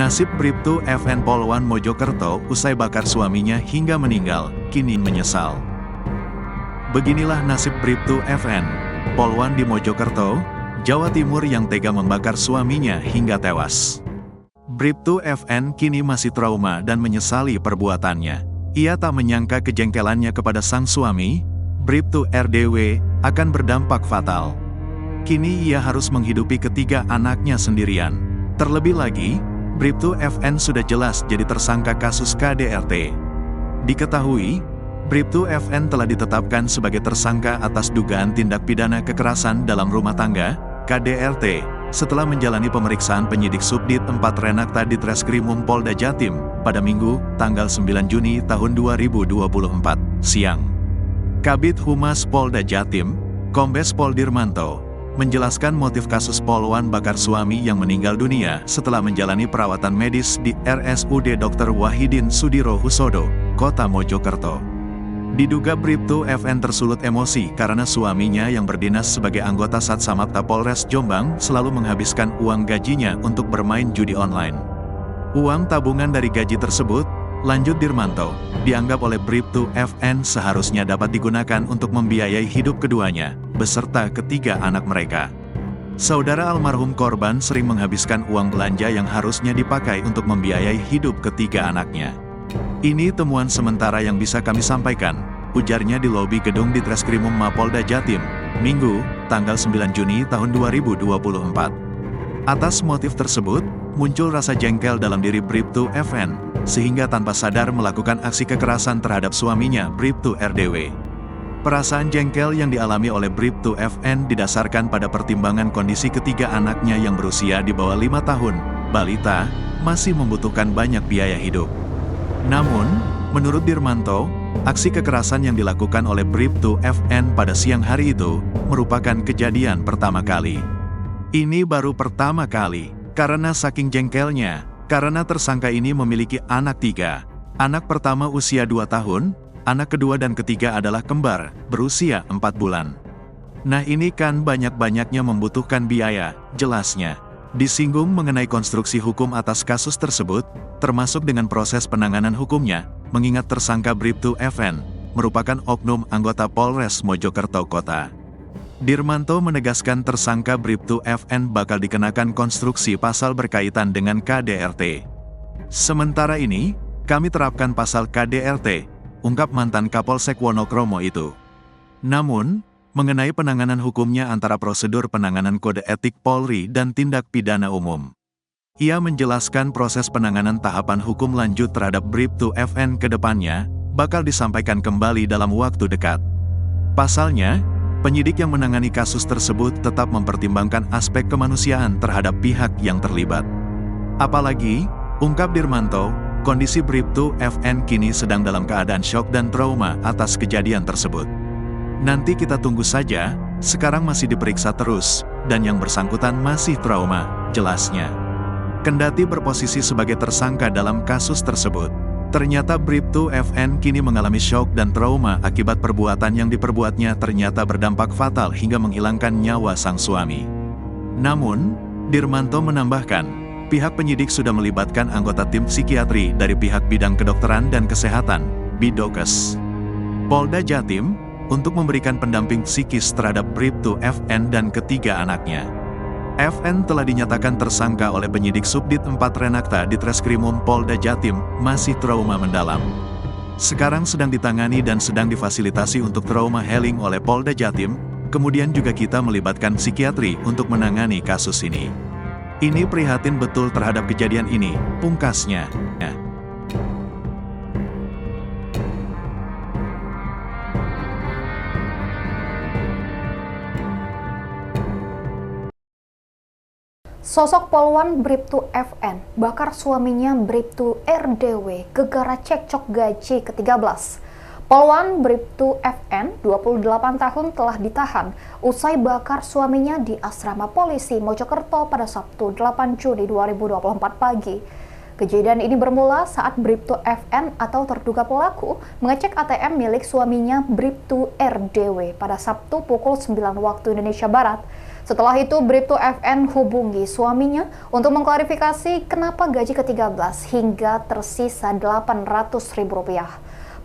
Nasib Bribtu FN Poluan Mojokerto usai bakar suaminya hingga meninggal, kini menyesal. Beginilah nasib Bribtu FN Poluan di Mojokerto, Jawa Timur yang tega membakar suaminya hingga tewas. Bribtu FN kini masih trauma dan menyesali perbuatannya. Ia tak menyangka kejengkelannya kepada sang suami, Bribtu RDW, akan berdampak fatal. Kini ia harus menghidupi ketiga anaknya sendirian. Terlebih lagi, Bribtu FN sudah jelas jadi tersangka kasus KDRT. Diketahui, Bribtu FN telah ditetapkan sebagai tersangka atas dugaan tindak pidana kekerasan dalam rumah tangga, KDRT, setelah menjalani pemeriksaan penyidik Subdit 4 Renakta Ditreskrimum Polda Jatim, pada Minggu, tanggal 9 Juni tahun 2024, siang. Kabid Humas Polda Jatim, Kombes Pol Dirmanto, menjelaskan motif kasus poluan bakar suami yang meninggal dunia setelah menjalani perawatan medis di RSUD Dr. Wahidin Sudirohusodo, Kota Mojokerto. Diduga Bribtu FN tersulut emosi karena suaminya yang berdinas sebagai anggota Satsamapta Polres Jombang selalu menghabiskan uang gajinya untuk bermain judi online. Uang tabungan dari gaji tersebut, lanjut Dirmanto, dianggap oleh Bribtu FN seharusnya dapat digunakan untuk membiayai hidup keduanya, beserta ketiga anak mereka. Saudara almarhum korban sering menghabiskan uang belanja yang harusnya dipakai untuk membiayai hidup ketiga anaknya. Ini temuan sementara yang bisa kami sampaikan, ujarnya di lobi gedung Ditreskrimum Mapolda Jatim, Minggu, tanggal 9 Juni tahun 2024. Atas motif tersebut, muncul rasa jengkel dalam diri Bribtu FN, sehingga tanpa sadar melakukan aksi kekerasan terhadap suaminya, Bribtu RDW. Perasaan jengkel yang dialami oleh Bribtu FN didasarkan pada pertimbangan kondisi ketiga anaknya yang berusia di bawah 5 tahun, balita, masih membutuhkan banyak biaya hidup. Namun, menurut Dirmanto, aksi kekerasan yang dilakukan oleh Bribtu FN pada siang hari itu, merupakan kejadian pertama kali. Ini baru pertama kali, karena saking jengkelnya, karena tersangka ini memiliki anak 3. Anak pertama usia 2 tahun, anak kedua dan ketiga adalah kembar, berusia 4 bulan. Nah ini kan banyak-banyaknya membutuhkan biaya, jelasnya. Disinggung mengenai konstruksi hukum atas kasus tersebut, termasuk dengan proses penanganan hukumnya, mengingat tersangka Bribtu FN, merupakan oknum anggota Polres Mojokerto Kota. Dirmanto menegaskan tersangka Bribtu FN bakal dikenakan konstruksi pasal berkaitan dengan KDRT. Sementara ini, kami terapkan pasal KDRT, ungkap mantan Kapolsek Wonokromo itu. Namun, mengenai penanganan hukumnya antara prosedur penanganan kode etik Polri dan tindak pidana umum. Ia menjelaskan proses penanganan tahapan hukum lanjut terhadap Bribtu FN ke depannya, bakal disampaikan kembali dalam waktu dekat. Pasalnya, penyidik yang menangani kasus tersebut tetap mempertimbangkan aspek kemanusiaan terhadap pihak yang terlibat. Apalagi, ungkap Dirmanto, kondisi Bribtu FN kini sedang dalam keadaan syok dan trauma atas kejadian tersebut. Nanti kita tunggu saja, sekarang masih diperiksa terus, dan yang bersangkutan masih trauma, jelasnya. Kendati berposisi sebagai tersangka dalam kasus tersebut, ternyata Bribtu FN kini mengalami syok dan trauma akibat perbuatan yang diperbuatnya ternyata berdampak fatal hingga menghilangkan nyawa sang suami. Namun, Dirmanto menambahkan, pihak penyidik sudah melibatkan anggota tim psikiatri dari pihak bidang kedokteran dan kesehatan, Bidokes, Polda Jatim, untuk memberikan pendamping psikis terhadap Bribtu FN dan ketiga anaknya. FN telah dinyatakan tersangka oleh penyidik Subdit 4 Renakta Ditreskrimum Polda Jatim, masih trauma mendalam. Sekarang sedang ditangani dan sedang difasilitasi untuk trauma healing oleh Polda Jatim, kemudian juga kita melibatkan psikiatri untuk menangani kasus ini. Ini prihatin betul terhadap kejadian ini, pungkasnya. Sosok poluan Bribtu FN bakar suaminya Bribtu RDW gegara cekcok gaji ke-13. Poluan Bribtu FN, 28 tahun telah ditahan usai bakar suaminya di asrama polisi Mojokerto pada Sabtu 8 Juni 2024 pagi. Kejadian ini bermula saat Bribtu FN atau terduga pelaku mengecek ATM milik suaminya Bribtu RDW pada Sabtu pukul 9 waktu Indonesia Barat. Setelah itu, Bribtu FN hubungi suaminya untuk mengklarifikasi kenapa gaji ke-13 hingga tersisa Rp800.000.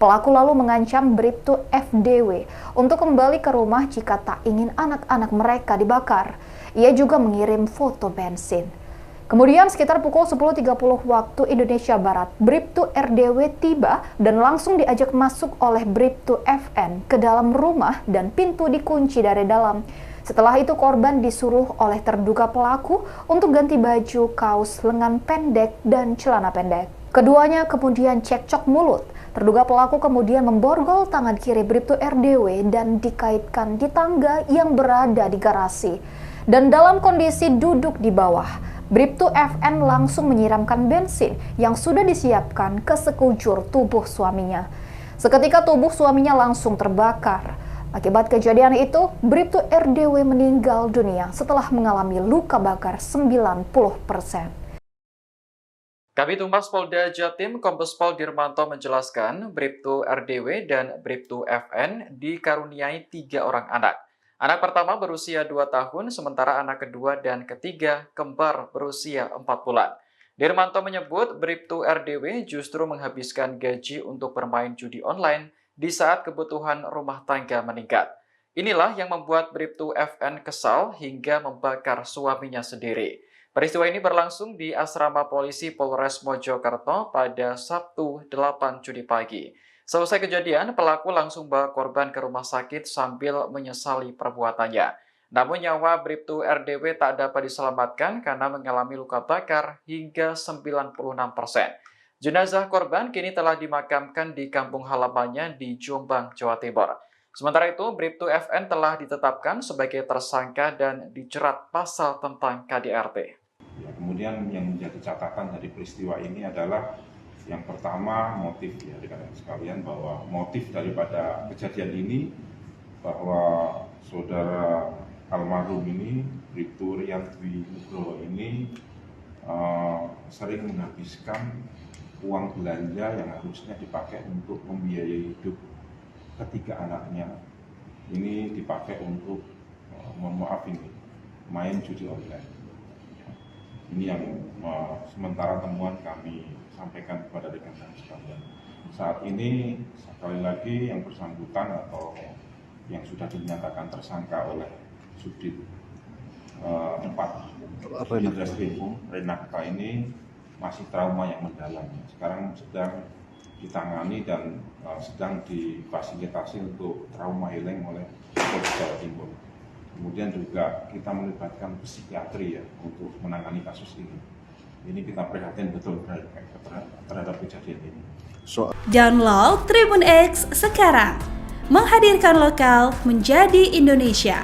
Pelaku lalu mengancam Bribtu FDW untuk kembali ke rumah jika tak ingin anak-anak mereka dibakar. Ia juga mengirim foto bensin. Kemudian sekitar pukul 10.30 waktu Indonesia Barat, Bribtu RDW tiba dan langsung diajak masuk oleh Bribtu FN ke dalam rumah dan pintu dikunci dari dalam. Setelah itu korban disuruh oleh terduga pelaku untuk ganti baju, kaos lengan pendek, dan celana pendek. Keduanya kemudian cekcok mulut. Terduga pelaku kemudian memborgol tangan kiri Bribtu RDW dan dikaitkan di tangga yang berada di garasi. Dan dalam kondisi duduk di bawah, Bribtu FN langsung menyiramkan bensin yang sudah disiapkan ke sekujur tubuh suaminya. Seketika tubuh suaminya langsung terbakar. Akibat kejadian itu, Bribtu RDW meninggal dunia setelah mengalami luka bakar 90%. Kabid Humas Polda Jatim Kombes Pol Dirmanto menjelaskan Bribtu RDW dan Bribtu FN dikaruniai 3 orang anak. Anak pertama berusia 2 tahun, sementara anak kedua dan ketiga kembar berusia 4 bulan. Dirmanto menyebut Bribtu RDW justru menghabiskan gaji untuk bermain judi online di saat kebutuhan rumah tangga meningkat. Inilah yang membuat Bribtu FN kesal hingga membakar suaminya sendiri. Peristiwa ini berlangsung di asrama polisi Polres Mojokerto pada Sabtu 8 Juni pagi. Selesai kejadian, pelaku langsung bawa korban ke rumah sakit sambil menyesali perbuatannya. Namun nyawa Bribtu RDW tak dapat diselamatkan karena mengalami luka bakar hingga 96%. Jenazah korban kini telah dimakamkan di kampung halamannya di Jombang, Jawa Timur. Sementara itu, Bribtu FN telah ditetapkan sebagai tersangka dan dijerat pasal tentang KDRT. Ya, kemudian yang menjadi catatan dari peristiwa ini adalah yang pertama motif, ya rekan-rekan sekalian, bahwa motif daripada kejadian ini bahwa saudara almarhum ini, Bribtu Riantwi Nugroho ini sering menghabiskan uang belanja yang harusnya dipakai untuk membiayai hidup ketiga anaknya. Ini dipakai untuk main judi online. Ini yang sementara temuan kami sampaikan kepada rekan-rekan sekalian. Saat ini sekali lagi yang bersangkutan atau yang sudah dinyatakan tersangka oleh Subdit 4 Reskrim Renata ini masih trauma yang mendalam. Sekarang sedang ditangani dan sedang difasilitasi untuk trauma healing oleh Polda Jawa Timur. Kemudian juga kita melibatkan psikiatri ya untuk menangani kasus ini. Ini kita prihatin betul terhadap kejadian ini. Download Tribun X sekarang, menghadirkan lokal menjadi Indonesia.